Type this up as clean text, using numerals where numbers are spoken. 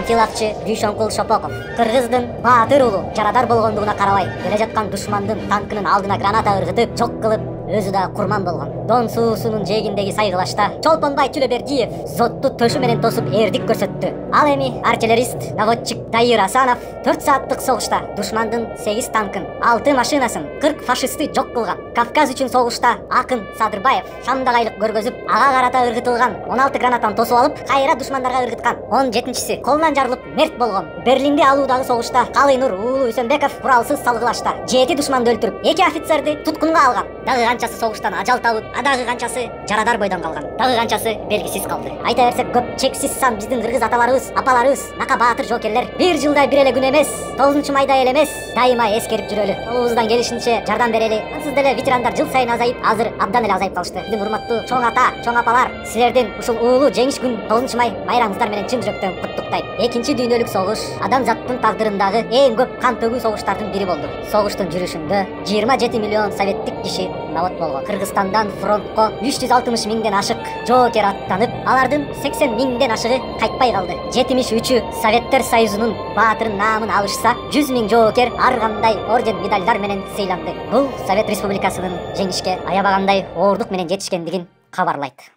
тилакчы Дүйшөнкул Шопоков. Кыргыздын баатыр уулу жарадар болгондугуна карабай, келе жаткан душмандын танкынын алдына граната ыргытып, жок кылып, өзү да курман болгон. Дон суусунун жээгиндеги сайгылашта Чолпонбай Чүлөбердиев сотту төшү менен тосуп эрдик көрсөттү. Ал эми артиллерист, наводчик Дайыр Асанов 4 сааттык согушта душмандын 8 танкын, 6 машинасын, 40 фашистти жок кылган. Кавказ үчүн согушта Акын Садырбаев шамдагайлык көргөзүп, ага карата ыргытылган 16 гранатаны тосуп алып, кайра душмандарга ыргыткан. 17-чиси колунан жарылып мерт болгон. Берлинди алуудагы согушта Калыйнур уулу Үсөнбеков куралсыз салгылашта 7 душманды өлтүрүп, 2 офицерди туткунга алган. Дагы канчасы согуштан ажал табып, дагы канчасы жарадар бойдон калган. Дагы канчасы белгисиз калды. Айта берсек көп, чексиз сан биздин кыргыз аталарыбыз, апаларыбыз, нака баатыр жоокерлер бир жылда бир эле күн эмес, 9-майда эле эмес, дайыма эскерип жүрөлү. Колубуздан келишинче жардам берели. Ансыз деле ветерандар жыл сайын азайып, азыр абдан эле азайып калышты. Биздин урматтуу чоң ата, чоң апалар, силердин ушул уулуу жеңиш күн 9-май байрамыңыздар менен чын жүрөктөн куттуктайт. Экинчи дүйнөлүк согуш адамзаттын тагдырындагы эң көп кан төгүү согуштардын бири болду. Согуштун жүрүшүндө 27 миллион советтик киши навод болгон. Кыргызстандан фронтко 360 миңден ашык жоокер аттанып, алардын 80 миңден ашыгы кайтпай калды. 73-ү Советтер Союзунун баатырын наамын алышса, 100 миң жоокер ар кандай орден медальдар менен сыйланды. Бул Совет Республикасынын жеңишке аябагандай оордук менен жетишкендигин кабарлайт.